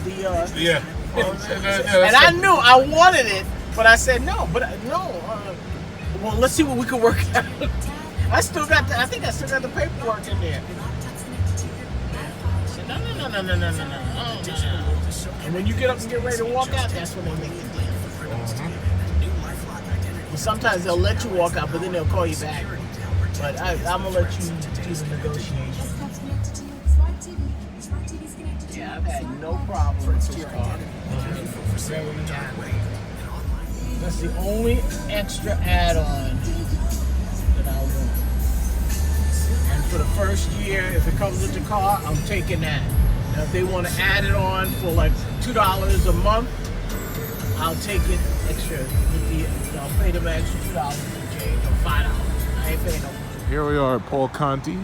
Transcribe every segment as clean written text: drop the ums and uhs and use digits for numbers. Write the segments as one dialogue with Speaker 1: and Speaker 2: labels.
Speaker 1: Yeah.
Speaker 2: And I knew I wanted it, but I said no. But no. Well, let's see what we can work out. I still got I think I still got the paperwork in there. I said, no. Oh, no. And when you get up and get ready to walk out, that's when they make the deal. But sometimes they'll let you walk out, but then they'll call you back. But I'm gonna let you do the negotiation. Yeah, I've had no problem with your car. That's the only extra add-on that I want. And for the first year, if it comes with the car, I'm taking that. Now, if they want to add it on for like $2 a month, I'll take it extra. I'll pay them an extra $2 and change, or $5. I ain't paying no money.
Speaker 1: Here we are at Paul Conti,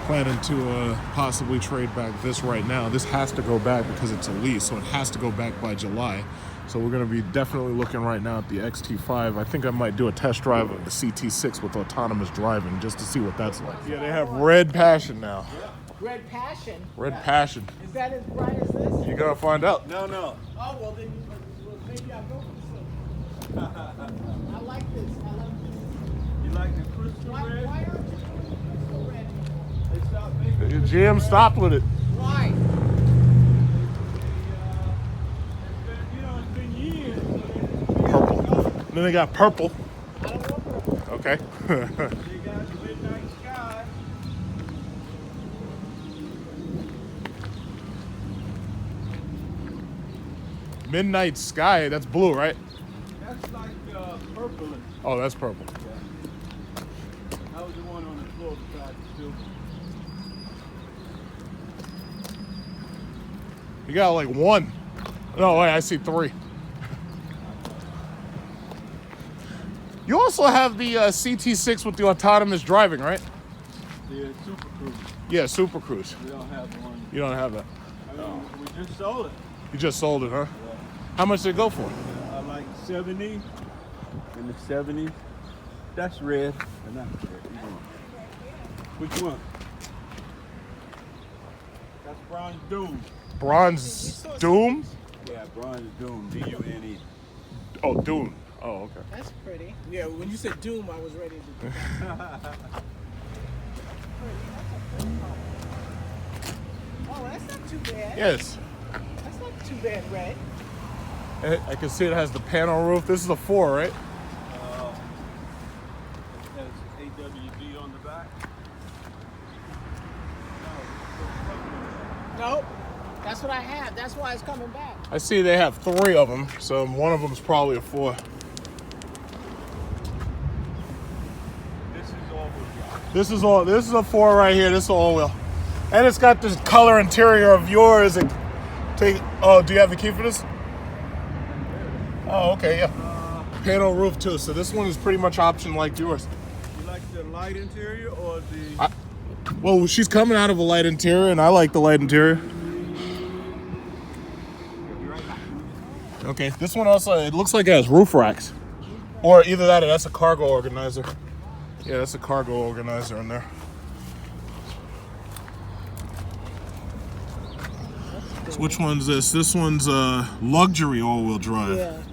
Speaker 1: planning to possibly trade back this right now. This has to go back because it's a lease, so it has to go back by July. So we're going to be definitely looking right now at the XT5. I think I might do a test drive of the CT6 with autonomous driving just to see what that's like. Yeah, they have Red Passion now.
Speaker 2: Red Passion?
Speaker 1: Red Passion.
Speaker 2: Is that as bright as this?
Speaker 1: You're going to find out.
Speaker 3: No.
Speaker 2: Oh, well, then maybe I'll go for this. I like this.
Speaker 3: You like the crystal red?
Speaker 2: Why aren't you crystal red?
Speaker 3: They stopped making
Speaker 1: GM stopped with it.
Speaker 2: Why?
Speaker 3: it's been years.
Speaker 1: Purple. Then they got purple.
Speaker 2: I don't want purple.
Speaker 1: Okay.
Speaker 3: They got the midnight sky.
Speaker 1: Midnight Sky, that's blue, right?
Speaker 3: That's like purple.
Speaker 1: Oh, that's purple.
Speaker 3: Yeah. That was the one on the floor beside the silver.
Speaker 1: You got like one. No, wait, I see three. You also have the CT6 with the autonomous driving, right?
Speaker 3: The Super Cruise.
Speaker 1: Yeah, Super Cruise.
Speaker 3: We don't have one.
Speaker 1: You don't have that.
Speaker 3: I mean, we just sold it.
Speaker 1: You just sold it, huh?
Speaker 3: Yeah.
Speaker 1: How much did it go for?
Speaker 3: Like 70 in the 70s. That's red. But not red. Which one? That's Bronze Doom.
Speaker 1: Bronze Doom?
Speaker 3: Yeah, Bronze Doom. D-U-N-E.
Speaker 1: Oh, Doom. Oh, okay.
Speaker 2: That's pretty. Yeah, when you said Doom, I was ready to do that. Oh, that's not too bad.
Speaker 1: Yes.
Speaker 2: That's not too bad, Red.
Speaker 1: I can see it has the panel roof. This is a 4, right?
Speaker 3: It has AWD on the back.
Speaker 2: Nope. That's what I had. That's why it's coming back.
Speaker 1: I see they have 3 of them, so one of them is probably a 4.
Speaker 3: This is all.
Speaker 1: This is a 4 right here. This is all-wheel. And it's got this color interior of yours. Oh, do you have the key for this? Oh, okay, yeah. Panel roof too. So this one is pretty much option like yours.
Speaker 3: You like the light interior or the?
Speaker 1: Well, she's coming out of a light interior, and I like the light interior. Okay, this one also, it looks like it has roof racks. Or either that or that's a cargo organizer. Yeah, that's a cargo organizer in there. So which one's this? This one's luxury all-wheel drive.
Speaker 2: Yeah.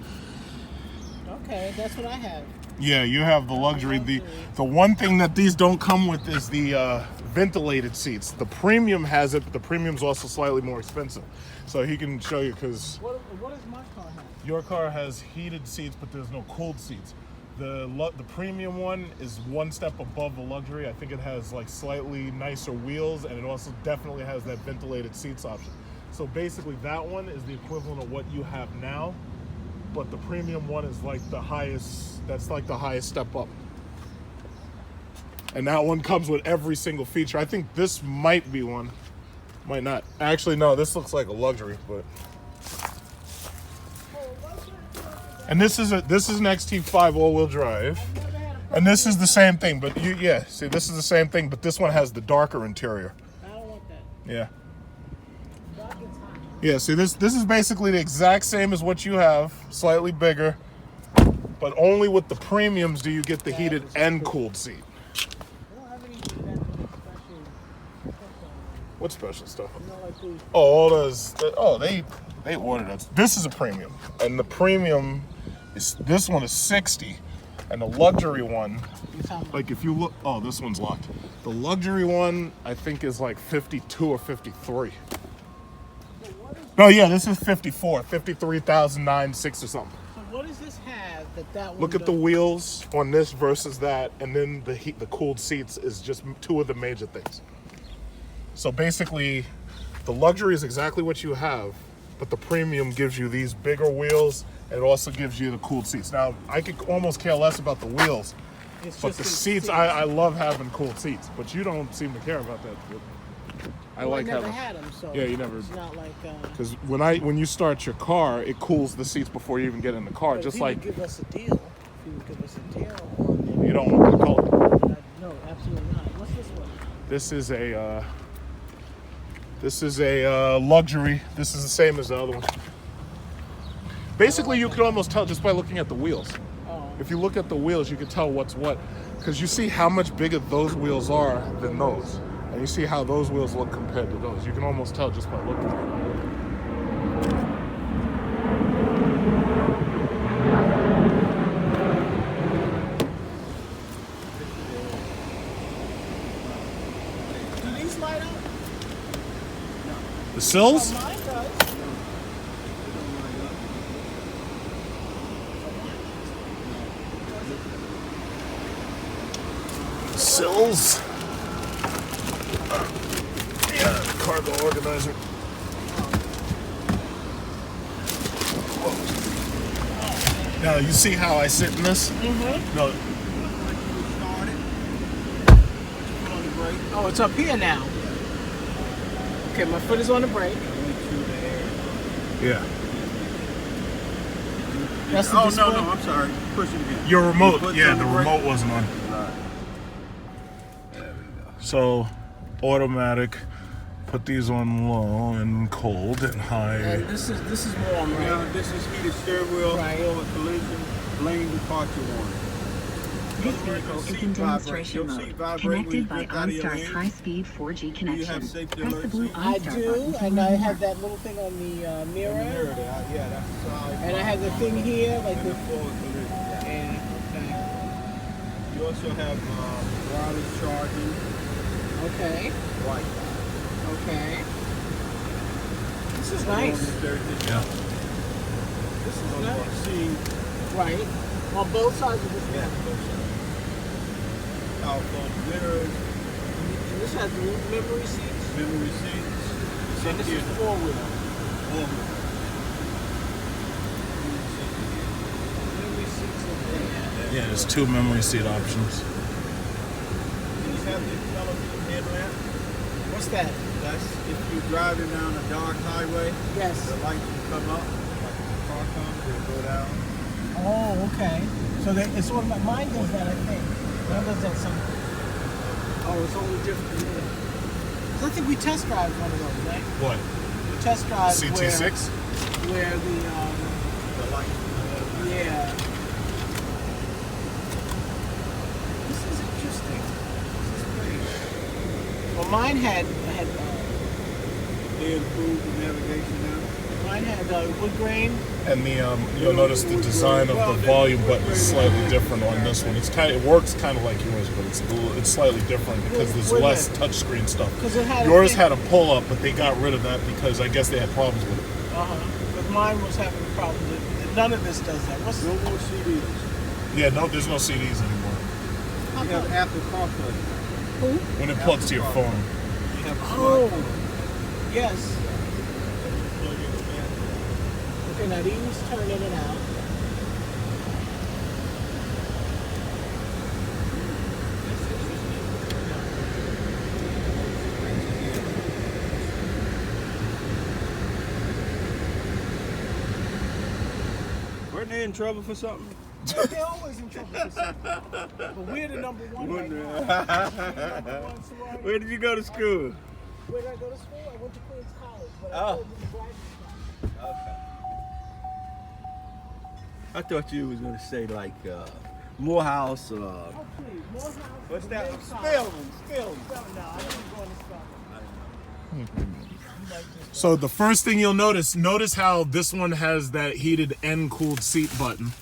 Speaker 2: Okay, that's what I have.
Speaker 1: Yeah, you have the luxury. The one thing that these don't come with is the ventilated seats. The premium has it, but the premium's also slightly more expensive. So he can show you because
Speaker 2: What does my car have?
Speaker 1: your car has heated seats, but there's no cooled seats. The premium one is one step above the luxury. I think it has like slightly nicer wheels, and it also definitely has that ventilated seats option. So basically that one is the equivalent of what you have now, but the premium one is like the highest, that's like the highest step up. And that one comes with every single feature. I think this might be one, might not. Actually, no, this looks like a luxury, but. And this is an XT5 all-wheel drive. And this is the same thing, but see, this is the same thing, but this one has the darker interior.
Speaker 2: I don't want that.
Speaker 1: Yeah.
Speaker 2: Dark is hot.
Speaker 1: Yeah, see, this is basically the exact same as what you have, slightly bigger, but only with the premiums do you get the heated and cooled seat.
Speaker 2: We don't have any special.
Speaker 1: What special stuff?
Speaker 2: You know, like the,
Speaker 1: Oh, all those. Oh, they ordered us. This is a premium, and the premium is this one is 60, and the luxury one, like if you look, oh, this one's locked. The luxury one I think is like 52 or 53. No, yeah, this is 54, 53,906 or something.
Speaker 2: so what does this have that one
Speaker 1: Look at the wheels on this versus that, and then the cooled seats is just two of the major things. So basically, the luxury is exactly what you have, but the premium gives you these bigger wheels, and it also gives you the cooled seats. Now, I could almost care less about the wheels, but the seats, I love having cooled seats, but you don't seem to care about that. I like
Speaker 2: never
Speaker 1: having.
Speaker 2: had them, so
Speaker 1: Yeah, you never.
Speaker 2: It's not like.
Speaker 1: Because when you start your car, it cools the seats before you even get in the car.
Speaker 2: But
Speaker 1: Just
Speaker 2: if
Speaker 1: like
Speaker 2: you give us a deal, if you would give us a deal on
Speaker 1: you don't want the color.
Speaker 2: no, absolutely not. What's this one?
Speaker 1: This is a luxury. This is the same as the other one. Basically, you could almost tell just by looking at the wheels.
Speaker 2: Oh,
Speaker 1: If you look at the wheels, you can tell what's what, because you see how much bigger those wheels are than those, and you see how those wheels look compared to those. You can almost tell just by looking at them.
Speaker 2: do these light up?
Speaker 1: The sills?
Speaker 2: Mine does.
Speaker 1: Sills. Yeah, cargo organizer. Now you see how I sit in this?
Speaker 2: Mm-hmm.
Speaker 1: No,
Speaker 2: Oh, it's up here now. Okay, my foot is on the brake.
Speaker 1: yeah.
Speaker 2: That's the
Speaker 3: Oh,
Speaker 2: display.
Speaker 3: no, I'm sorry. Push it again.
Speaker 1: Your remote,
Speaker 3: Put
Speaker 1: yeah,
Speaker 3: the
Speaker 1: the
Speaker 3: brake-
Speaker 1: remote wasn't on.
Speaker 3: Right. There we go.
Speaker 1: So, automatic. Put these on low and cold and high.
Speaker 2: And this is warm, right?
Speaker 3: Now, this is heated steering wheel,
Speaker 2: Right.
Speaker 3: forward collision, lane departure warning.
Speaker 4: This vehicle is in demonstration mode, connected by OnStar's high-speed 4G connection.
Speaker 3: safety
Speaker 4: Press the
Speaker 3: alert
Speaker 4: blue
Speaker 3: seat?
Speaker 2: I
Speaker 4: OnStar
Speaker 2: do,
Speaker 4: button to
Speaker 2: and
Speaker 4: learn
Speaker 2: I
Speaker 4: more.
Speaker 2: have that little thing on the mirror,
Speaker 3: Mirror there, yeah, that's a solid.
Speaker 2: and I have the thing here, like
Speaker 3: And
Speaker 2: the
Speaker 3: the forward collision. Yeah.
Speaker 2: yeah.
Speaker 3: You also have wireless charging,
Speaker 2: Okay,
Speaker 3: Wi-Fi.
Speaker 2: okay. This is nice.
Speaker 1: Yeah.
Speaker 2: This is nice.
Speaker 3: See,
Speaker 2: Right. On both sides of this
Speaker 3: yeah,
Speaker 2: one.
Speaker 3: powerful mirrors,
Speaker 2: And this has memory seats.
Speaker 3: memory seats.
Speaker 2: And this is four-wheel. Memory seats in there.
Speaker 1: Yeah, there's two memory seat options.
Speaker 3: These have the television headlamp.
Speaker 2: What's that?
Speaker 3: That's if you're driving down a dark highway,
Speaker 2: Yes.
Speaker 3: the lights will come up. Like if the car comes, they'll go down.
Speaker 2: Oh, okay. So it's sort of like mine does that, I think. Mine does that something. Oh, it's only different. Yeah. 'Cause I think we test drive one of those, right?
Speaker 1: What?
Speaker 2: We test drive
Speaker 1: CT6?
Speaker 2: where the
Speaker 3: The lights.
Speaker 2: yeah. This is interesting. This is great. Well, mine had
Speaker 3: They improved the navigation now.
Speaker 2: wood grain.
Speaker 1: And the you'll notice the design of the volume button is slightly different on this one. It works kind of like yours, but it's slightly different because there's
Speaker 2: Wait a
Speaker 1: less
Speaker 2: minute.
Speaker 1: touchscreen stuff.
Speaker 2: 'Cause it had
Speaker 1: Yours
Speaker 2: a
Speaker 1: had a pull up, but they got rid of that because I guess they had problems with it.
Speaker 2: But mine was having a problem. None of this does that. What's
Speaker 3: No more CDs.
Speaker 1: Yeah, no, there's no CDs anymore.
Speaker 2: how
Speaker 3: You have
Speaker 2: come?
Speaker 3: Apple CarPlay.
Speaker 2: Who?
Speaker 1: When it plugs to your phone.
Speaker 3: You have
Speaker 2: Oh, yes.
Speaker 3: plug in the back.
Speaker 2: Okay, now these turn in and out.
Speaker 3: Weren't they in trouble for something?
Speaker 2: They're always in trouble for something. But we're the number one right now. We're the number one sorority.
Speaker 3: Where did you go to school?
Speaker 2: Where did I go to school? I went to Queens College, but
Speaker 3: Oh.
Speaker 2: I went to the graduate school.
Speaker 3: I thought you was gonna say like Morehouse.
Speaker 2: Oh, please. Morehouse.
Speaker 3: What's that?
Speaker 2: Queens College.
Speaker 3: Spelman.
Speaker 2: No, I didn't go into Spelman.
Speaker 1: So the first thing you'll notice how this one has that heated and cooled seat button.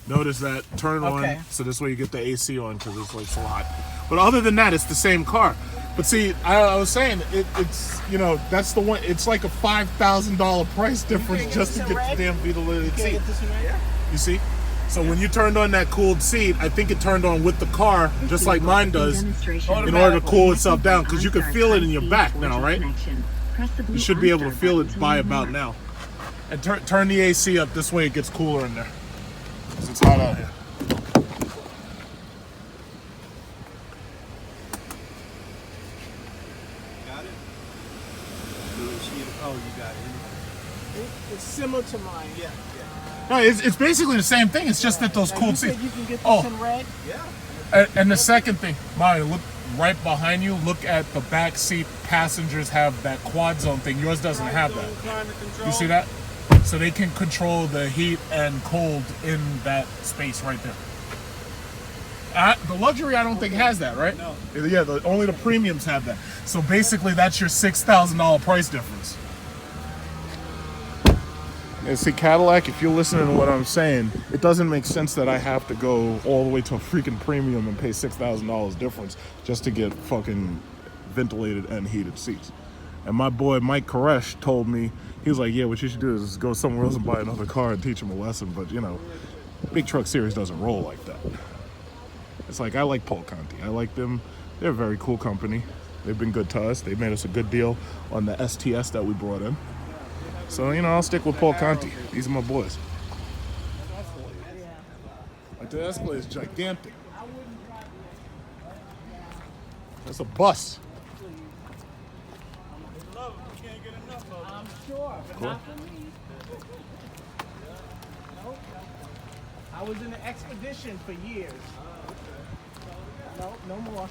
Speaker 1: Notice that, turn it on, so this way you get the AC on because it's like so hot. But other than that, it's the same car. But see, I was saying, it's, you know, that's the one, it's like a $5,000 price difference just to get the damn ventilated seat. You see? So when you turned on that cooled seat, I think it turned on with the car, just like mine does, in order to cool itself down, because you can feel it in your back now, right? You should be able to feel it by about now. And turn the AC up, this way it gets cooler in there. Because it's hot out here.
Speaker 3: Got it? Oh, you got it.
Speaker 2: It's similar to mine.
Speaker 3: Yeah.
Speaker 1: No, it's basically the same thing. It's just that those cooled seats.
Speaker 2: You can get this in red?
Speaker 3: Yeah.
Speaker 1: And the second thing, Mario, look right behind you. Look at the back seat. Passengers have that quad zone thing. Yours doesn't have that. You see that? So they can control the heat and cold in that space right there. The luxury, I don't think, has that, right?
Speaker 3: No.
Speaker 1: Yeah, only the premiums have that. So basically, that's your $6,000 price difference. Yeah, see, Cadillac, if you're listening to what I'm saying, it doesn't make sense that I have to go all the way to a freaking premium and pay $6,000 difference just to get fucking ventilated and heated seats. And my boy Mike Koresh told me, he was like, yeah, what you should do is go somewhere else and buy another car and teach him a lesson. But, you know, Big Truck Series doesn't roll like that. It's like, I like Paul Conti. I like them. They're a very cool company. They've been good to us. They made us a good deal on the STS that we brought in. So, you know, I'll stick with Paul Conti. These are my boys. Like, the Escalade is gigantic. That's a bus.
Speaker 2: I'm sure, but
Speaker 1: Cool.
Speaker 2: not for me. Nope. I was in an expedition for years. No more.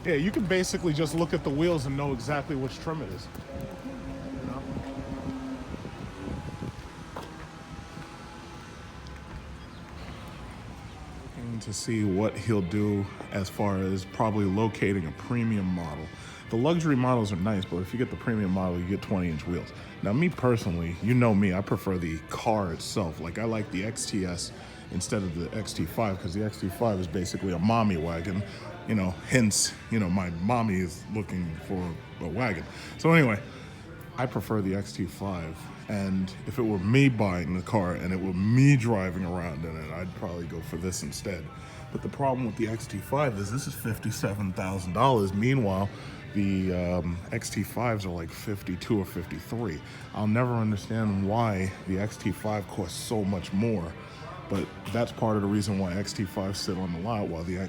Speaker 1: Yeah, you can basically just look at the wheels and know exactly which trim it is. You know? Looking to see what he'll do as far as probably locating a premium model. The luxury models are nice, but if you get the premium model, you get 20-inch wheels. Now, me personally, you know me, I prefer the car itself. Like, I like the XTS instead of the XT5, because the XT5 is basically a mommy wagon. You know, hence, you know, my mommy is looking for a wagon. So anyway, I prefer the XT5. And if it were me buying the car and it were me driving around in it, I'd probably go for this instead. But the problem with the XT5 is this is $57,000. Meanwhile, the XT5s are like 52 or 53. I'll never understand why the XT5 costs so much more, but that's part of the reason why XT5s sit on the lot while the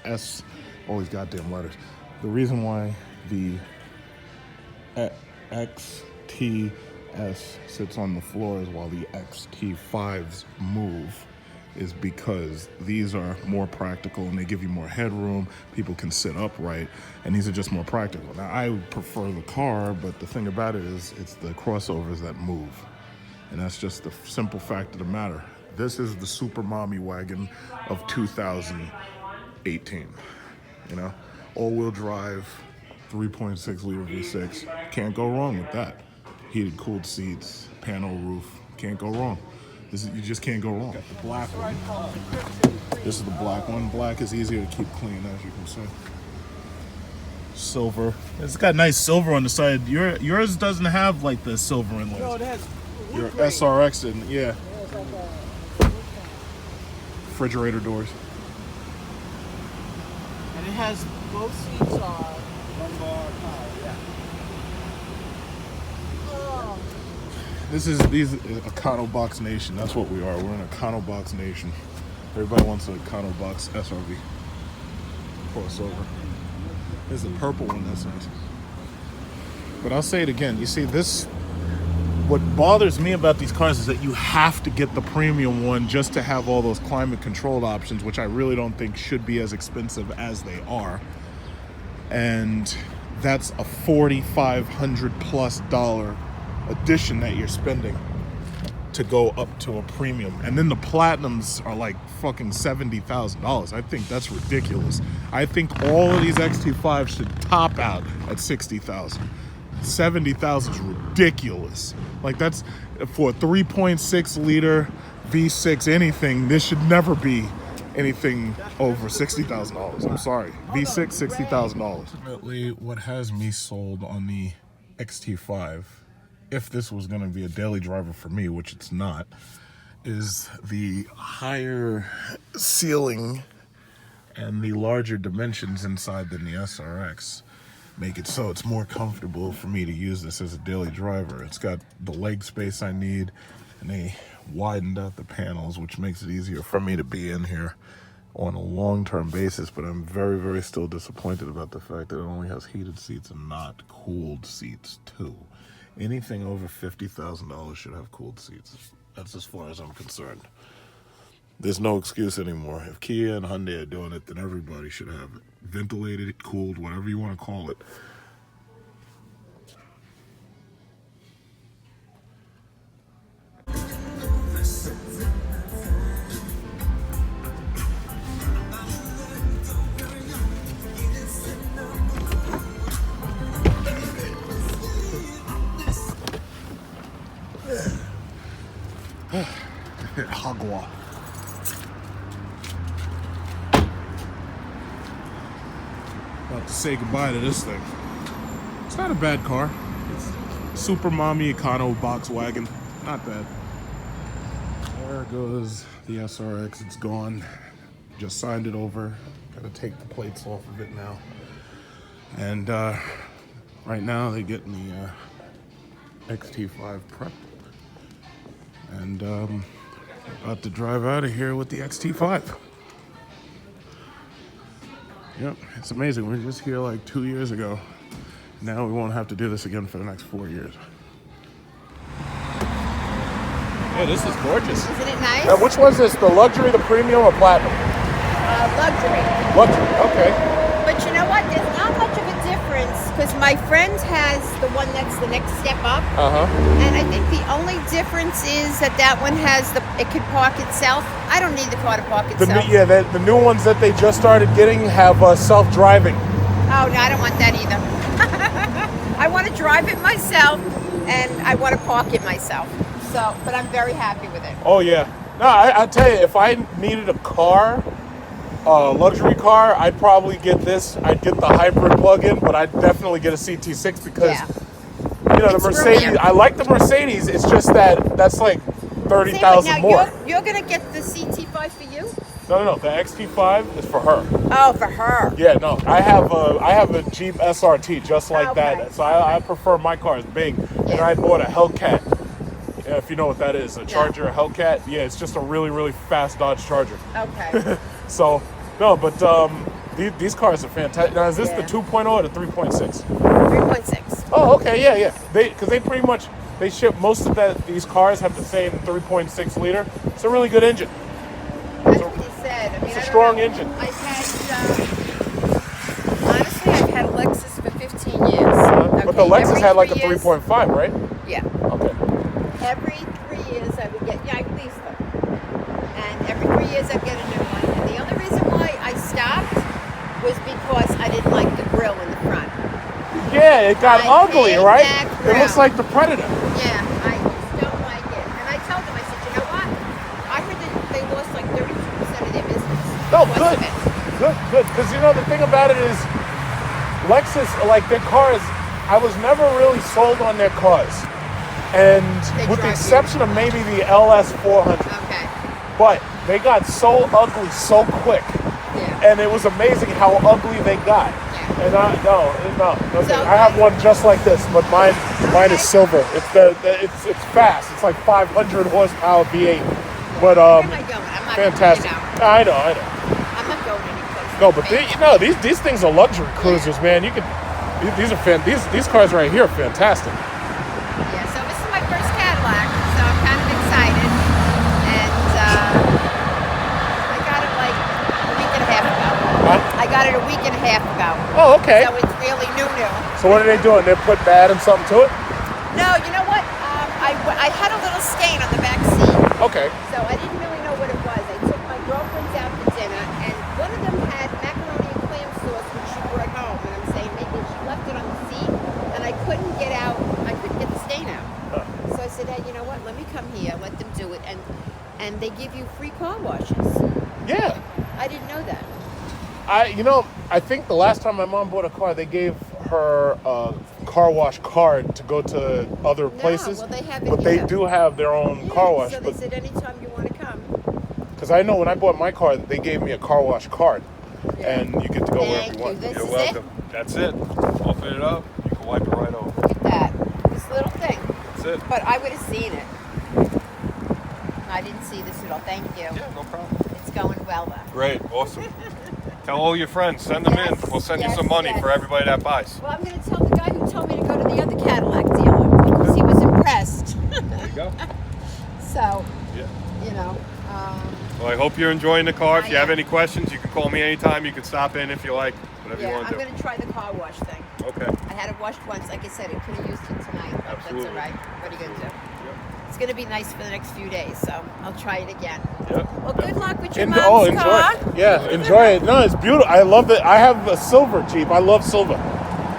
Speaker 1: S, all these goddamn letters. The reason why the XTS sits on the floors while the XT5s move is because these are more practical and they give you more headroom. People can sit upright, and these are just more practical. Now, I prefer the car, but the thing about it is it's the crossovers that move. And that's just the simple fact of the matter. This is the super mommy wagon of 2018. You know, all-wheel drive, 3.6 liter V6. Can't go wrong with that. Heated, cooled seats, panel roof. Can't go wrong. You just can't go wrong. Got the black one. This is the black one. Black is easier to keep clean, as you can see. Silver. It's got nice silver on the side. Yours doesn't have like the silver inlays.
Speaker 2: No, it has
Speaker 1: Your
Speaker 2: wood grain.
Speaker 1: SRX and yeah.
Speaker 2: Yeah, it's like a
Speaker 1: Refrigerator doors.
Speaker 2: and it has both seats are lumbar power. Yeah. Oh.
Speaker 1: These Econo Box Nation. That's what we are. We're an Econo Box Nation. Everybody wants an Econo Box SRV crossover. There's a purple one. That's nice. But I'll say it again. You see, what bothers me about these cars is that you have to get the premium one just to have all those climate controlled options, which I really don't think should be as expensive as they are. And that's a $4,500+ addition that you're spending to go up to a premium. And then the platinums are like fucking $70,000. I think that's ridiculous. I think all of these XT5s should top out at 60,000. 70,000 is ridiculous. Like, that's for a 3.6 liter V6 anything. This should never be anything over $60,000. I'm sorry. V6, $60,000. Ultimately, what has me sold on the XT5, if this was going to be a daily driver for me, which it's not, is the higher ceiling and the larger dimensions inside than the SRX. Make it so it's more comfortable for me to use this as a daily driver. It's got the leg space I need, and they widened out the panels, which makes it easier for me to be in here on a long-term basis. But I'm very, very still disappointed about the fact that it only has heated seats and not cooled seats too. Anything over $50,000 should have cooled seats. That's as far as I'm concerned. There's no excuse anymore. If Kia and Hyundai are doing it, then everybody should have it. Ventilated, cooled, whatever you want to call it. Hagwa. About to say goodbye to this thing. It's not a bad car. It's super mommy econo box wagon. Not bad. There goes the SRX. It's gone. Just signed it over. Gotta take the plates off of it now. And right now they're getting the XT5 prepped. And about to drive out of here with the XT5. Yep, it's amazing. We were just here like 2 years ago. Now we won't have to do this again for the next 4 years. Yeah, this is gorgeous.
Speaker 5: Isn't it nice?
Speaker 1: Now, which one's this? The luxury, the premium, or platinum?
Speaker 5: Luxury.
Speaker 1: Luxury, okay.
Speaker 5: But you know what? There's not much of a difference because my friend has the one that's the next step up. And I think the only difference is that one has it can park itself. I don't need the car to park itself.
Speaker 1: The new ones that they just started getting have self-driving.
Speaker 5: Oh, no, I don't want that either. I want to drive it myself and I want to park it myself. So, but I'm very happy with it.
Speaker 1: Oh, yeah. No, I tell you, if I needed a car, luxury car, I'd probably get this. I'd get the hybrid plug-in, but I'd definitely get a CT6 because, you know, the Mercedes, roomier. I like the Mercedes. It's just that's like 30,000 more.
Speaker 5: You're going to get the CT5 for you?
Speaker 1: No. The XT5 is for her.
Speaker 5: Oh, for her.
Speaker 1: Yeah, no. I have a Jeep SRT just like that. So I prefer my cars big. Yeah. And I bought a Hellcat. If you know what that is, a Charger, a Hellcat. Yeah, it's just a really, really fast Dodge Charger.
Speaker 5: Okay.
Speaker 1: So, no, but these cars are fantastic. Now, is this the 2.0 or the 3.6?
Speaker 5: 3.6.
Speaker 1: Oh, okay, yeah. Because they pretty much, they ship most of these cars have the same 3.6 liter. It's a really good engine.
Speaker 5: That's what he said. I mean,
Speaker 1: it's a strong engine.
Speaker 5: I've had, honestly, I've had a Lexus for 15 years.
Speaker 1: But the Lexus had like a 3.5, right?
Speaker 5: Yeah.
Speaker 1: Okay.
Speaker 5: Every 3 years I would get, I leased them. And every 3 years I'd get a new one. And the only reason why I stopped was because I didn't like the grill in the front.
Speaker 1: Yeah, it got ugly, right? It looks like the Predator.
Speaker 5: Yeah, I just don't like it. And I told them, I said, you know what? I heard that they lost like 32% of their business.
Speaker 1: Oh, good. Good. Because, you know, the thing about it is Lexus, like their cars, I was never really sold on their cars. And with the exception of maybe the LS400. Okay. But they got so ugly so quick. Yeah. And it was amazing how ugly they got. Yeah. And I have one just like this, but mine is silver. It's fast. It's like 500 horsepower V8. But
Speaker 5: where am I going? I'm not
Speaker 1: fantastic. I know.
Speaker 5: I'm not going anyplace.
Speaker 1: No, but these things are luxury cruisers, man. These cars right here are fantastic.
Speaker 5: Yeah, so this is my first Cadillac, so I'm kind of excited. And I got it like a week and a half ago.
Speaker 1: Huh?
Speaker 5: I got it a week and a half ago.
Speaker 1: Oh, okay.
Speaker 5: So it's really new.
Speaker 1: So what are they doing? They're putting bad and something to it?
Speaker 5: No, you know what? I Well, I had a little stain on the back seat.
Speaker 1: Okay.
Speaker 5: So I didn't really know what it was. I took my girlfriends out to dinner, and one of them had macaroni and clam sauce, which she brought home. And I'm saying maybe she left it on the seat, and I couldn't get the stain out. So I said, hey, you know what? Let me come here, let them do it, and they give you free car washes.
Speaker 1: Yeah.
Speaker 5: I didn't know that.
Speaker 1: I think the last time my mom bought a car, they gave her a car wash card to go to other places.
Speaker 5: Well, they have it
Speaker 1: but
Speaker 5: here.
Speaker 1: they do have their own car wash.
Speaker 5: So they said anytime you want to come.
Speaker 1: Because I know when I bought my car, they gave me a car wash card.
Speaker 5: Yeah.
Speaker 1: And you get to go wherever you want.
Speaker 5: This
Speaker 6: You're
Speaker 5: is
Speaker 6: welcome. That's it. Open it up. You can wipe it right over.
Speaker 5: Look at that. This little thing.
Speaker 6: That's it.
Speaker 5: But I would have seen it. I didn't see this at all. Thank you.
Speaker 6: Yeah, no problem.
Speaker 5: It's going well, though.
Speaker 6: Great. Awesome. Tell all your friends. Send them in. We'll send you some money for everybody that buys.
Speaker 5: Well, I'm going to tell the guy who told me to go to the other Cadillac dealer because he was impressed.
Speaker 6: There you go.
Speaker 5: So,
Speaker 6: Yeah.
Speaker 5: you know.
Speaker 6: Well, I hope you're enjoying the car. If
Speaker 5: I
Speaker 6: you have
Speaker 5: am.
Speaker 6: any questions, you can call me anytime. You can stop in if you like. Whatever you
Speaker 5: Yeah,
Speaker 6: want
Speaker 5: I'm
Speaker 6: to do.
Speaker 5: going to try the car wash thing.
Speaker 6: Okay.
Speaker 5: I had it washed once. Like I said, I could have used it tonight. But
Speaker 6: Absolutely.
Speaker 5: that's all right. What are you going to do?
Speaker 6: Yep.
Speaker 5: It's going to be nice for the next few days, so I'll try it again.
Speaker 6: Yep.
Speaker 5: Well, good luck with your
Speaker 1: Enjoy
Speaker 5: mom's car.
Speaker 1: it. Yeah, enjoy it. No, it's beautiful. I love it. I have a silver Jeep. I love silver.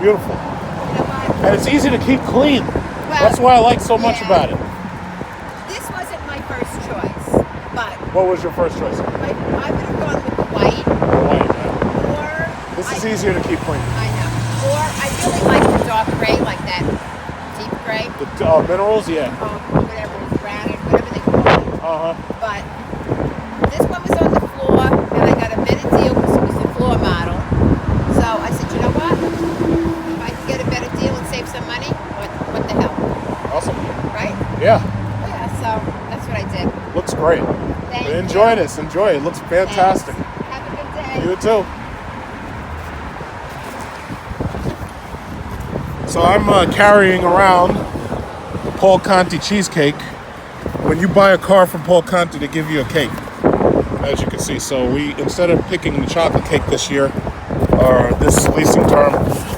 Speaker 1: Beautiful.
Speaker 5: You know what?
Speaker 1: And it's easy to keep clean. That's why I like so much
Speaker 5: yeah.
Speaker 1: about it.
Speaker 5: This wasn't my first choice, but
Speaker 1: What was your first choice?
Speaker 5: I would have gone with the white,
Speaker 1: White.
Speaker 5: or
Speaker 1: This is easier to keep clean.
Speaker 5: I know. Or I really like the dark gray, like that deep gray,
Speaker 1: The minerals, yeah.
Speaker 5: whatever it's granite, whatever they call it. But this one was on the floor, and I got a better deal because it was the floor model. So I said, you know what? If I can get a better deal and save some money, what the hell,
Speaker 1: Awesome.
Speaker 5: right?
Speaker 1: Yeah.
Speaker 5: Yeah. So that's what I did.
Speaker 1: Looks great.
Speaker 5: Thank
Speaker 1: Enjoy
Speaker 5: you.
Speaker 1: this. Enjoy it. Looks fantastic.
Speaker 5: Thanks. Have a good day.
Speaker 1: You too. So I'm carrying around the Paul Conti cheesecake. When you buy a car from Paul Conti, they give you a cake, as you can see. So instead of picking the chocolate cake this year, or this leasing term,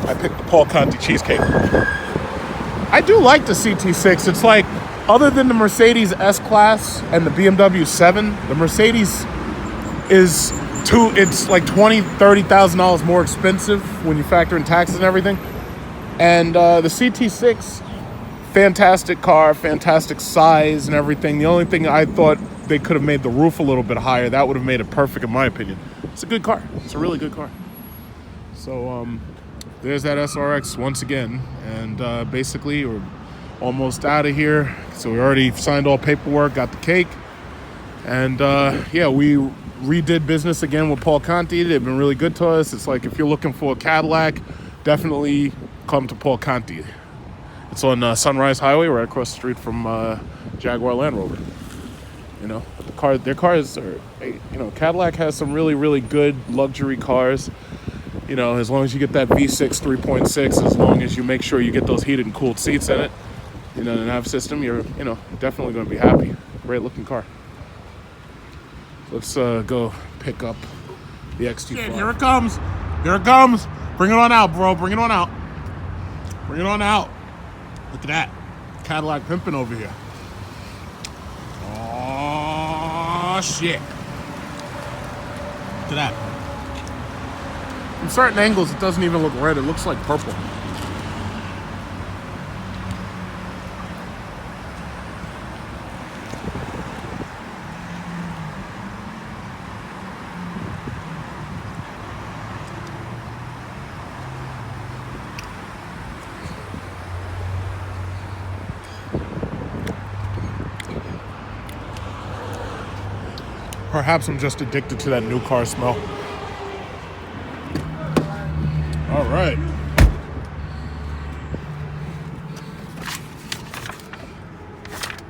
Speaker 1: I picked the Paul Conti cheesecake. I do like the CT6. It's like, other than the Mercedes S-Class and the BMW 7, the Mercedes is it's like $20,000-$30,000 more expensive when you factor in taxes and everything. And the CT6, fantastic car, fantastic size and everything. The only thing I thought they could have made the roof a little bit higher. That would have made it perfect in my opinion. It's a good car. It's a really good car. So there's that SRX once again. And basically we're almost out of here. So we already signed all paperwork, got the cake. And yeah, we redid business again with Paul Conti. They've been really good to us. It's like if you're looking for a Cadillac, definitely come to Paul Conti. It's on Sunrise Highway, right across the street from Jaguar Land Rover. You know, their cars are, you know, Cadillac has some really, really good luxury cars. You know, as long as you get that V6 3.6, as long as you make sure you get those heated and cooled seats in it, you know, the nav system, you're, you know, definitely going to be happy. Great looking car. Let's go pick up the XT5. Yeah, here it comes. Here it comes. Bring it on out, bro. Bring it on out. Bring it on out. Look at that. Cadillac pimping over here. Oh, shit. Look at that. From certain angles, it doesn't even look red. It looks like purple. Perhaps I'm just addicted to that new car smell. All right.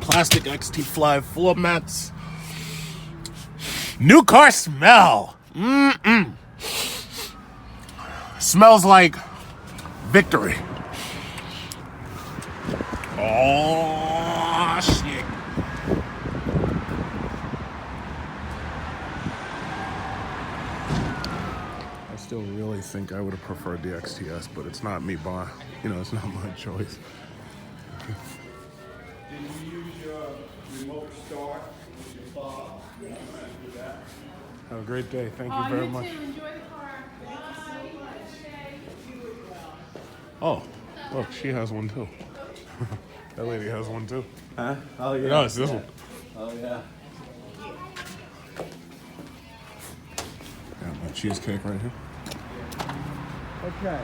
Speaker 1: Plastic XT5 floor mats. New car smell. Smells like victory. Oh, shit. I still really think I would have preferred the XTS, but it's not me buying. You know, it's not my choice.
Speaker 3: Did you use your remote start with your fob? Yeah. Do that.
Speaker 1: Have a great day. Thank you very much.
Speaker 7: Enjoy the car.
Speaker 1: Oh, look, she has one too. That lady has one too.
Speaker 3: Huh? Oh yeah.
Speaker 1: No, it's this one.
Speaker 3: Oh yeah.
Speaker 1: Got my cheesecake right here.
Speaker 3: Okay.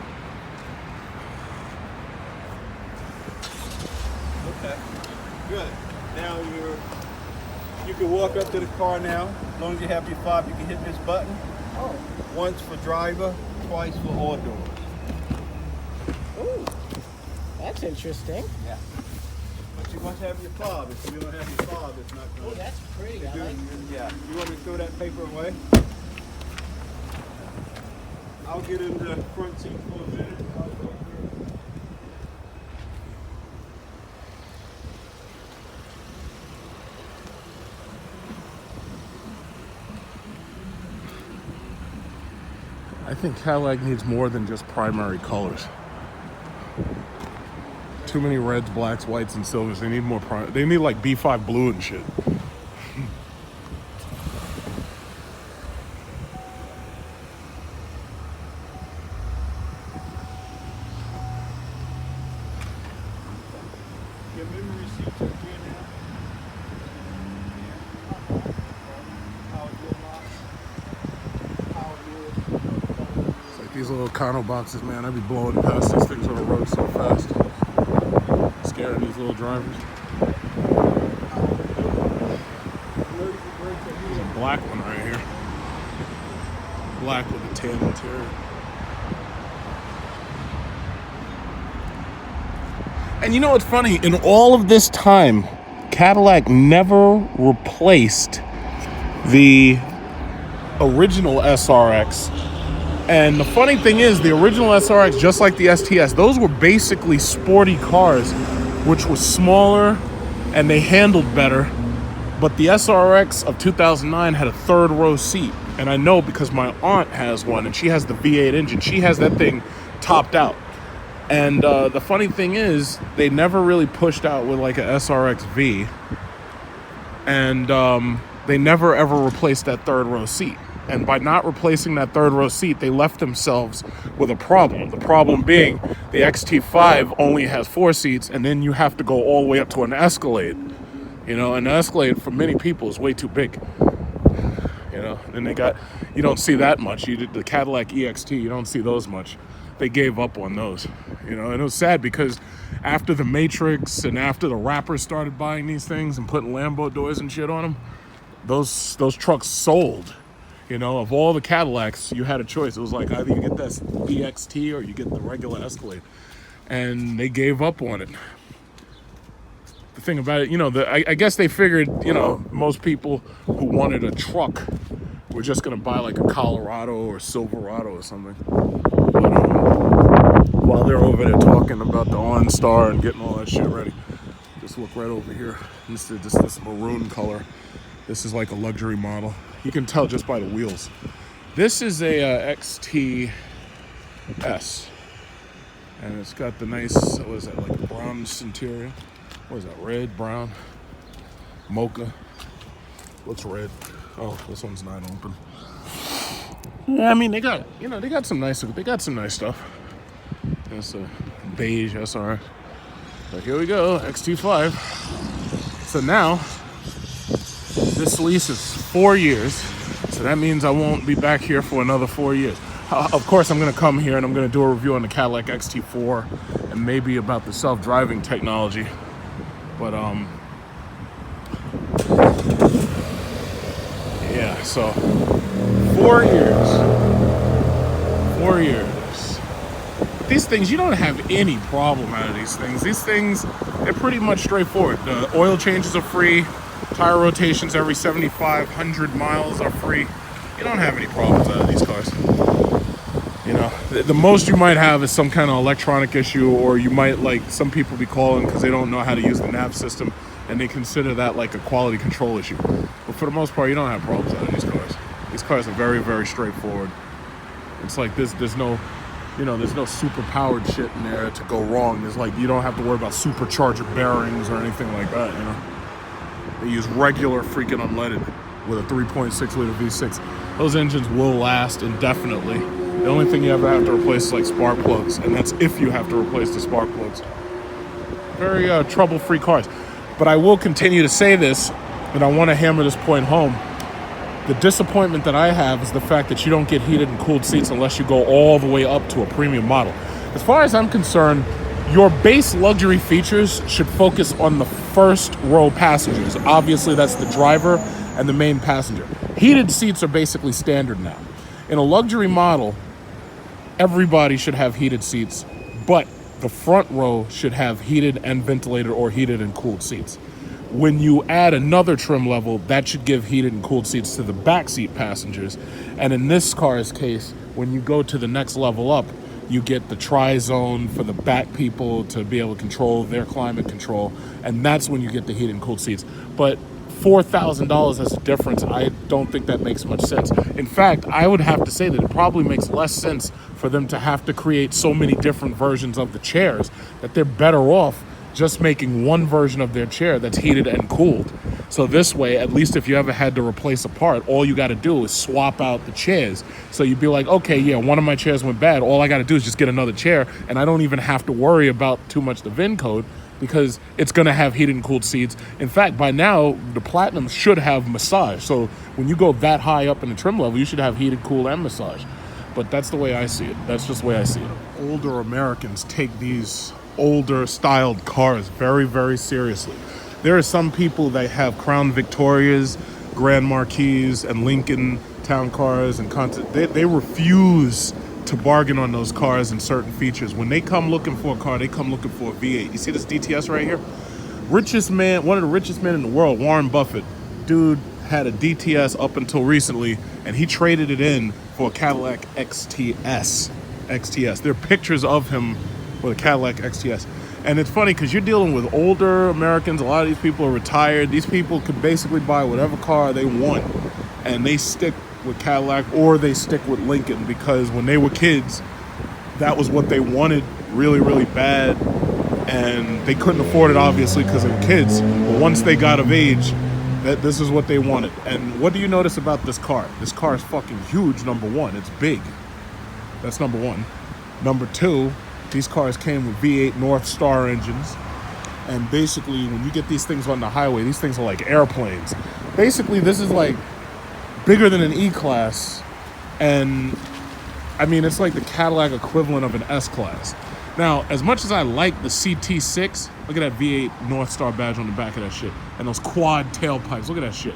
Speaker 3: Okay. Good. Now you can walk up to the car now. As long as you have your fob, you can hit this button.
Speaker 2: Oh.
Speaker 3: Once for driver, twice for all doors.
Speaker 2: Ooh. That's interesting.
Speaker 3: Yeah. But you must have your fob. If you don't have your fob, it's not
Speaker 2: Oh,
Speaker 3: going.
Speaker 2: that's pretty. I like
Speaker 3: Yeah. You want me to throw that paper away? I'll get in the front seat for a minute. I'll go through.
Speaker 1: I think Cadillac needs more than just primary colors. Too many reds, blacks, whites, and silvers. They need more they need like B5 blue and shit.
Speaker 3: Your memory seats up here now. Power door locks. Power door.
Speaker 1: It's like these little Econo boxes, man. I'd be blowing past these things on the road so fast. Scaring these little drivers. There's a black one right here. Black with a tan interior. And you know what's funny? In all of this time, Cadillac never replaced the original SRX. And the funny thing is, the original SRX, just like the STS, those were basically sporty cars, which was smaller and they handled better. But the SRX of 2009 had a third row seat. And I know because my aunt has one and she has the V8 engine. She has that thing topped out. And the funny thing is, they never really pushed out with like a SRX V. And they never ever replaced that third row seat. And by not replacing that third row seat, they left themselves with a problem. The problem being the XT5 only has 4 seats, and then you have to go all the way up to an Escalade. You know, an Escalade for many people is way too big. You know, and they got, you don't see that much. The Cadillac EXT, you don't see those much. They gave up on those, you know, and it was sad because after the Matrix and after the rappers started buying these things and putting Lambo doors and shit on them, those trucks sold. You know, of all the Cadillacs, you had a choice. It was like either you get that EXT or you get the regular Escalade, and they gave up on it. The thing about it, you know, I guess they figured, you know, most people who wanted a truck were just gonna buy like a Colorado or Silverado or something. But while they're over there talking about the OnStar and getting all that shit ready, just look right over here. This maroon color. This is like a luxury model. You can tell just by the wheels. This is a XTS, and it's got the nice, what is that, like a brown interior? What is that, red, brown, mocha? Looks red. Oh, this one's not open. Yeah, I mean they got some nice stuff. That's a beige SRX. But here we go, XT5. So now, this lease is 4 years, so that means I won't be back here for another 4 years. Of course, I'm going to come here and I'm going to do a review on the Cadillac XT4 and maybe about the self-driving technology. But, yeah, so 4 years. 4 years. But these things, you don't have any problem out of these things. These things, they're pretty much straightforward. The oil changes are free. Tire rotations every 7,500 miles are free. You don't have any problems out of these cars. You know, the most you might have is some kind of electronic issue, or you might, like, some people be calling because they don't know how to use the nav system, and they consider that like a quality control issue. But for the most part, you don't have problems out of these cars. These cars are very, very straightforward. It's like there's no you know, there's no super powered shit in there to go wrong. There's like, you don't have to worry about supercharger bearings or anything like that, you know. They use regular freaking unleaded with a 3.6 liter V6. Those engines will last indefinitely. The only thing you ever have to replace is like spark plugs, and that's if you have to replace the spark plugs. Very trouble-free cars. But I will continue to say this, and I want to hammer this point home. The disappointment that I have is the fact that you don't get heated and cooled seats unless you go all the way up to a premium model. As far as I'm concerned, your base luxury features should focus on the first row passengers. Obviously, that's the driver and the main passenger. Heated seats are basically standard now. In a luxury model, everybody should have heated seats, but the front row should have heated and ventilated or heated and cooled seats. When you add another trim level, that should give heated and cooled seats to the backseat passengers. And in this car's case, when you go to the next level up, you get the tri-zone for the back people to be able to control their climate control. And that's when you get the heated and cooled seats. But $4,000 as a difference, I don't think that makes much sense. In fact, I would have to say that it probably makes less sense for them to have to create so many different versions of the chairs, that they're better off just making one version of their chair that's heated and cooled. So this way, at least if you ever had to replace a part, all you got to do is swap out the chairs. So you'd be like, okay, yeah, one of my chairs went bad. All I got to do is just get another chair, and I don't even have to worry about too much the VIN code, because it's going to have heated and cooled seats. In fact, by now, the Platinum should have massage. So when you go that high up in the trim level, you should have heated, cool, and massage. But that's the way I see it. That's just the way I see it. Older Americans take these older styled cars very, very seriously. There are some people that have Crown Victorias, Grand Marquis, and Lincoln Town cars and they refuse to bargain on those cars and certain features. When they come looking for a car, they come looking for a V8. You see this DTS right here? Richest man, one of the richest men in the world, Warren Buffett. Dude had a DTS up until recently, and he traded it in for a Cadillac XTS. There are pictures of him with a Cadillac XTS. And it's funny because you're dealing with older Americans. A lot of these people are retired. These people could basically buy whatever car they want, and they stick with Cadillac or they stick with Lincoln, because when they were kids, that was what they wanted really, really bad, and they couldn't afford it obviously because they were kids. But once they got of age, this is what they wanted. And what do you notice about this car? This car is fucking huge. Number one, it's big. That's number one. Number two, these cars came with V8 North Star engines, and basically when you get these things on the highway, these things are like airplanes. Basically, this is like bigger than an E-Class, and I mean, it's like the Cadillac equivalent of an S-Class. Now, as much as I like the CT6, look at that V8 North Star badge on the back of that shit, and those quad tailpipes, look at that shit.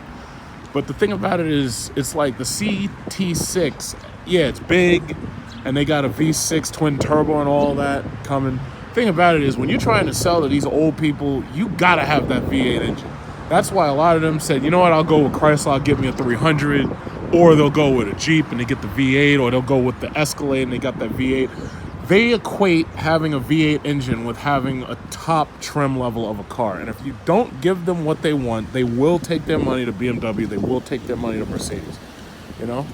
Speaker 1: But the thing about it is, it's like the CT6, yeah, it's big, and they got a V6 twin turbo and all that coming. The thing about it is, when you're trying to sell to these old people, you gotta have that V8 engine. That's why a lot of them said, you know what, I'll go with Chrysler, I'll get me a 300, or they'll go with a Jeep and they get the V8, or they'll go with the Escalade and they got that V8. They equate having a V8 engine with having a top trim level of a car. And if you don't give them what they want, they will take their money to BMW, they will take their money to Mercedes, you know?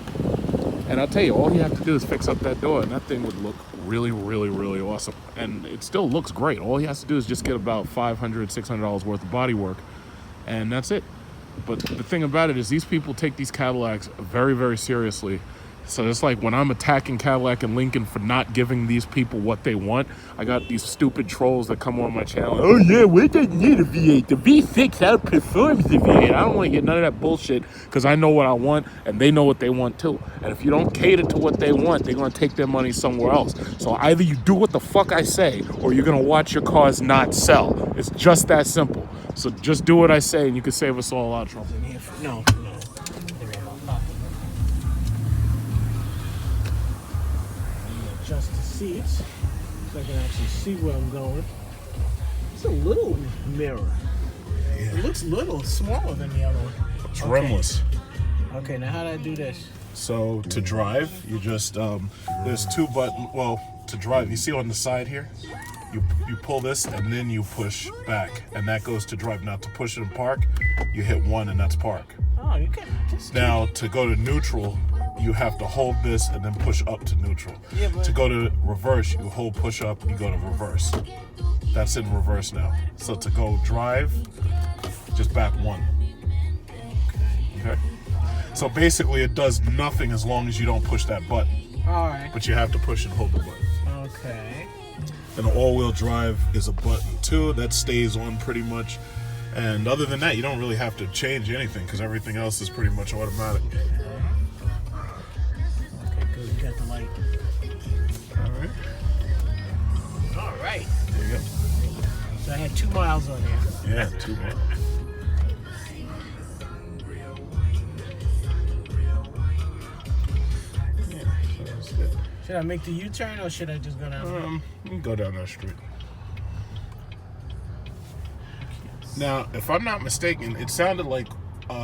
Speaker 1: And I'll tell you, all you have to do is fix up that door, and that thing would look really, really, really awesome. And it still looks great. All he has to do is just get about $500, $600 worth of body work, and that's it. But the thing about it is, these people take these Cadillacs very, very seriously. So it's like when I'm attacking Cadillac and Lincoln for not giving these people what they want, I got these stupid trolls that come on my channel. Oh yeah, we didn't need a V8. The V6 outperforms the V8. I don't want to get none of that bullshit, because I know what I want and they know what they want too. And if you don't cater to what they want, they're going to take their money somewhere else. So either you do what the fuck I say, or you're going to watch your cars not sell. It's just that simple. So just do what I say, and you can save us all a lot of trouble.
Speaker 2: No. Adjust the seats so I can actually see where I'm going. It's a little mirror. Yeah. It looks little smaller than the other one.
Speaker 1: It's rimless.
Speaker 2: Okay, now how do I do this?
Speaker 1: So to drive, you just, there's two buttons. Well, to drive, you see on the side here? You pull this and then you push back, and that goes to drive. Now to push it in park, you hit one and that's park.
Speaker 2: Oh, you can just...
Speaker 1: Now to go to neutral, you have to hold this and then push up to neutral.
Speaker 2: Yeah, but
Speaker 1: to go to reverse, you hold push up, you go to reverse. That's in reverse now. So to go drive, just back 1. Okay. So basically it does nothing as long as you don't push that button.
Speaker 2: all right.
Speaker 1: But you have to push and hold the button.
Speaker 2: Okay.
Speaker 1: And the all-wheel drive is a button too. That stays on pretty much. And other than that, you don't really have to change anything because everything else is pretty much automatic.
Speaker 2: Okay, good. You got the light.
Speaker 1: All right.
Speaker 2: All right.
Speaker 1: There you go.
Speaker 2: So I had 2 miles on there.
Speaker 1: Yeah, 2 more. Yeah, so that's good.
Speaker 2: Should I make the U-turn or should I just go down?
Speaker 1: You can go down that street. Now, if I'm not mistaken, it sounded like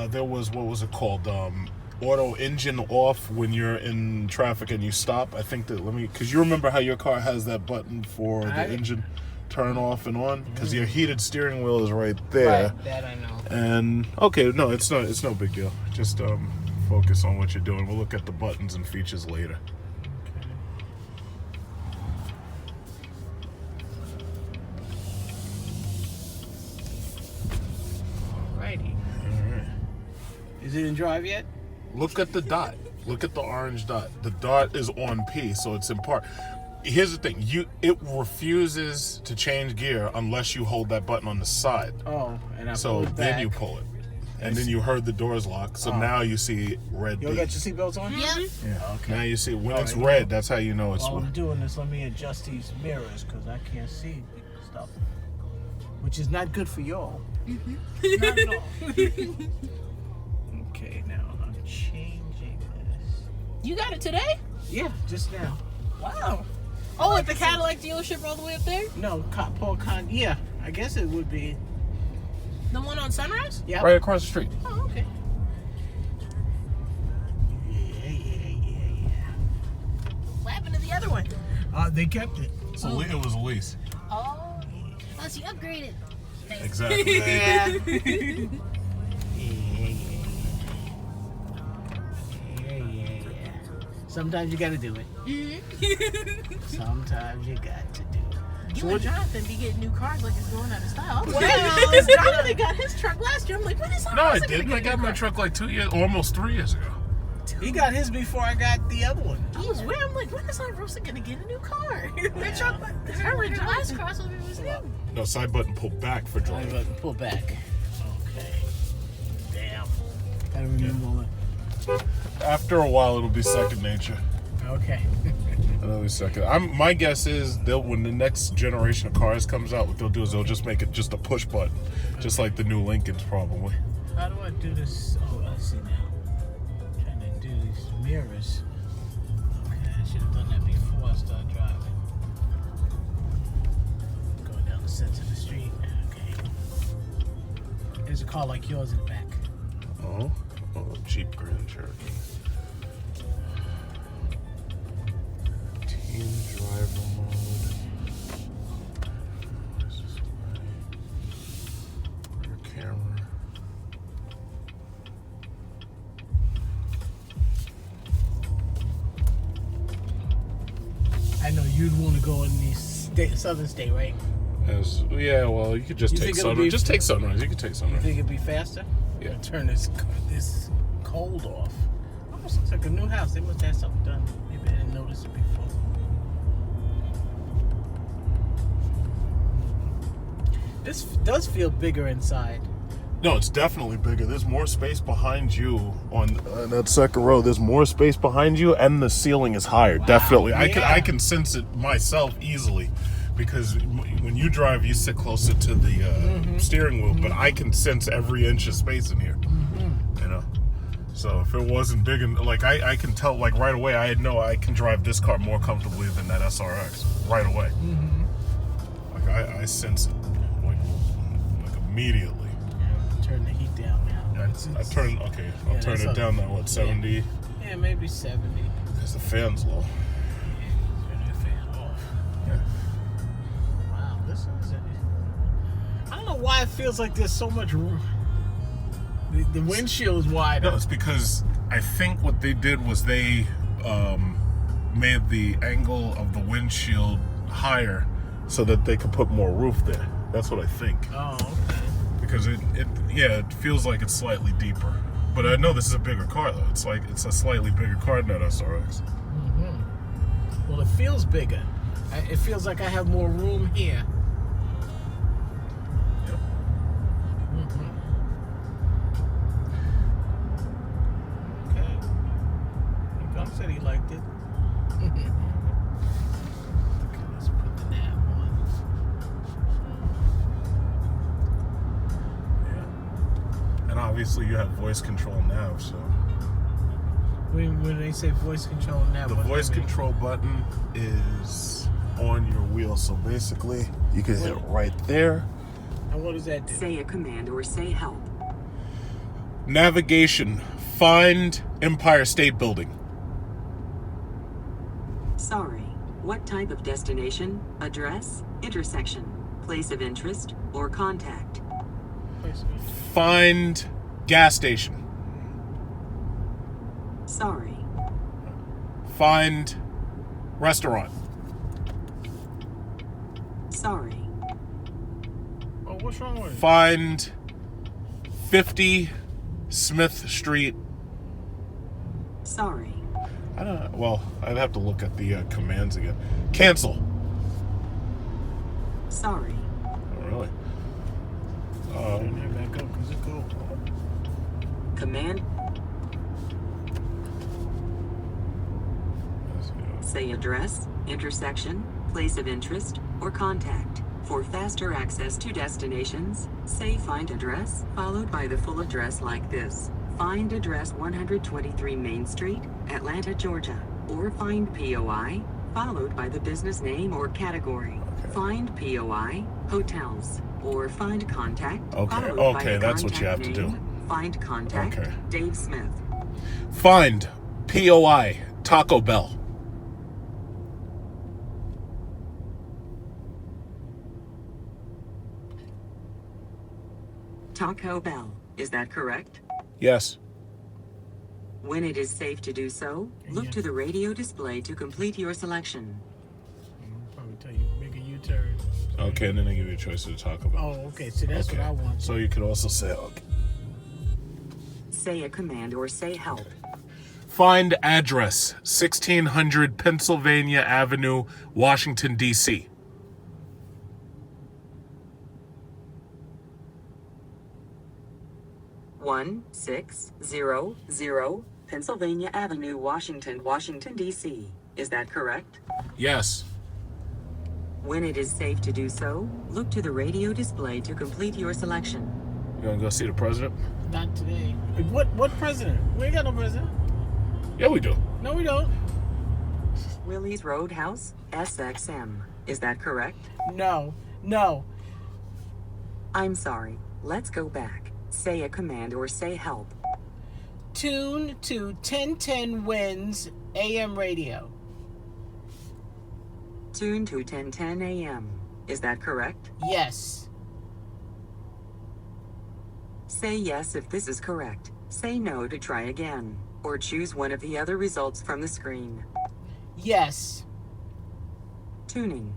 Speaker 1: there was, what was it called? Auto engine off when you're in traffic and you stop. I think that, because you remember how your car has that button for the engine turn off and on? Because your heated steering wheel is right there.
Speaker 2: Right, that I know.
Speaker 1: And, okay, no, it's no big deal. Just focus on what you're doing. We'll look at the buttons and features later.
Speaker 2: Alrighty. Is it in drive yet?
Speaker 1: Look at the dot. Look at the orange dot. The dot is on P, so it's in park. Here's the thing. It refuses to change gear unless you hold that button on the side.
Speaker 2: Oh, and I
Speaker 1: So
Speaker 2: pull it
Speaker 1: then
Speaker 2: back.
Speaker 1: you pull it. And then you heard the doors lock. So now you see red
Speaker 2: You
Speaker 1: D.
Speaker 2: got your seatbelts on?
Speaker 7: Yep.
Speaker 1: Yeah.
Speaker 2: Okay.
Speaker 1: Now you see when
Speaker 2: All
Speaker 1: it's
Speaker 2: right.
Speaker 1: red, that's how you know it's
Speaker 2: While I'm doing this, let me adjust these mirrors because I can't see stuff. Which is not good for y'all. Not at all. Okay, now I'm changing this.
Speaker 7: You got it today?
Speaker 2: Yeah, just now.
Speaker 7: Wow. Oh, at the Cadillac dealership all the way up there?
Speaker 2: No, yeah, I guess it would be.
Speaker 7: The one on Sunrise?
Speaker 2: Yeah.
Speaker 1: right across the street.
Speaker 7: Oh, okay.
Speaker 2: Yeah.
Speaker 7: What happened to the other one?
Speaker 2: They kept it.
Speaker 1: So it was a lease.
Speaker 7: Oh. Oh, so you upgraded. Nice.
Speaker 1: Exactly.
Speaker 2: Yeah. Sometimes you gotta do it. Sometimes you got to do it.
Speaker 7: You and Jonathan be getting new cars like it's going out of style.
Speaker 2: Well,
Speaker 7: Jonathan got his truck last year. I'm like, when is that?
Speaker 1: No, I didn't. I got my truck like 2 years, almost 3 years ago.
Speaker 2: He got his before I got the other one.
Speaker 7: I was weird. I'm like, when is Rosa gonna get a new car? That truck, her last crossover was new.
Speaker 1: No, side button pull back for driving.
Speaker 2: Pull back. Okay. Damn. Gotta remember all that.
Speaker 1: After a while, it'll be second nature.
Speaker 2: Okay.
Speaker 1: Another second. My guess is when the next generation of cars comes out, what they'll do is they'll just make it just a push button, just like the new Lincolns probably.
Speaker 2: How do I do this? Oh, I see now. I'm trying to do these mirrors. Okay, I should have done that before I started driving. Going down the center of the street. Okay. There's a car like yours in the back.
Speaker 1: Oh, Jeep Grand Cherokee. Team driver mode. Rear camera.
Speaker 2: I know you'd want to go in the southern state, right?
Speaker 1: Yeah, well, you could just
Speaker 2: You
Speaker 1: take
Speaker 2: think it'll
Speaker 1: sunrise.
Speaker 2: be-
Speaker 1: Just take sunrise. You could take
Speaker 2: You
Speaker 1: sunrise.
Speaker 2: think it'd be faster?
Speaker 1: Yeah.
Speaker 2: Turn this cold off. Almost looks like a new house. They must have something done. Maybe I didn't notice it before. This does feel bigger inside.
Speaker 1: No, it's definitely bigger. There's more space behind you on that second row. There's more space behind you, and the ceiling is higher. Definitely,
Speaker 2: Yeah.
Speaker 1: I can sense it myself easily, because when you drive, you sit closer to the steering wheel, but I can sense every inch of space in here. You know, so if it wasn't big and I can tell right away. I know I can drive this car more comfortably than that SRX right away. I sense it like immediately.
Speaker 2: Turn the heat down now.
Speaker 1: I'll turn
Speaker 2: that's
Speaker 1: it down
Speaker 2: okay.
Speaker 1: now, 70?
Speaker 2: Yeah, maybe 70.
Speaker 1: Because the fan's low.
Speaker 2: Turn that fan off.
Speaker 1: Yeah.
Speaker 2: Wow, this is I don't know why it feels like there's so much room. The windshield is wide.
Speaker 1: No, it's because I think what they did was they made the angle of the windshield higher so that they could put more roof there. That's what I think.
Speaker 2: Oh, okay.
Speaker 1: Because it feels like it's slightly deeper. But I know this is a bigger car though. It's like it's a slightly bigger car than that SRX.
Speaker 2: Well, it feels bigger. It feels like I have more room here.
Speaker 1: Yep.
Speaker 2: Okay. He said he liked it. Okay, let's put the nav on.
Speaker 1: Yeah. And obviously you have voice control now, so.
Speaker 2: When they say voice control nav,
Speaker 1: The voice control button is on your wheel, so basically you can hit right there.
Speaker 2: And what does that do?
Speaker 4: Say a command or say help.
Speaker 1: Navigation, find Empire State Building.
Speaker 4: Sorry. What type of destination, address, intersection, place of interest, or contact?
Speaker 1: Find gas station.
Speaker 4: Sorry.
Speaker 1: Find restaurant.
Speaker 4: Sorry.
Speaker 2: Oh, what's wrong with it?
Speaker 1: Find 50 Smith Street.
Speaker 4: Sorry.
Speaker 1: I don't know. Well, I'd have to look at the commands again. Cancel.
Speaker 4: Sorry.
Speaker 1: Oh, really?
Speaker 2: Turn that back up because it's cold.
Speaker 4: Command. Say address, intersection, place of interest, or contact. For faster access to destinations, say find address, followed by the full address like this. Find address 123 Main Street, Atlanta, Georgia. Or find POI, followed by the business name or category.
Speaker 1: Okay.
Speaker 4: Find POI, hotels. Or find contact,
Speaker 1: Okay,
Speaker 4: followed by
Speaker 1: okay,
Speaker 4: the
Speaker 1: that's what you have
Speaker 4: contact
Speaker 1: to do.
Speaker 4: name. Find contact,
Speaker 1: Okay.
Speaker 4: Dave Smith.
Speaker 1: Find POI Taco Bell.
Speaker 4: Taco Bell, is that correct?
Speaker 1: Yes.
Speaker 4: When it is safe to do so, look to the radio display to complete your selection.
Speaker 2: I'll probably tell you make a U-turn.
Speaker 1: Okay, and then they give you a choice of Taco Bell.
Speaker 2: Oh, okay. So that's
Speaker 1: Okay.
Speaker 2: what I want.
Speaker 1: So you could also say, okay.
Speaker 4: Say a command or say help.
Speaker 1: Find address 1600 Pennsylvania Avenue, Washington, D.C.
Speaker 4: One 600 Pennsylvania Avenue, Washington, D.C. Is that correct?
Speaker 1: Yes.
Speaker 4: When it is safe to do so, look to the radio display to complete your selection.
Speaker 1: You want to go see the president?
Speaker 2: Not today. What president? We ain't got no president.
Speaker 1: Yeah, we do.
Speaker 2: No, we don't.
Speaker 4: Willie's Roadhouse, SXM. Is that correct?
Speaker 2: No.
Speaker 4: I'm sorry. Let's go back. Say a command or say help.
Speaker 2: Tune to 1010 Wins AM radio.
Speaker 4: Tune to 1010 AM. Is that correct?
Speaker 2: Yes.
Speaker 4: Say yes if this is correct. Say no to try again. Or choose one of the other results from the screen.
Speaker 2: Yes.
Speaker 4: Tuning.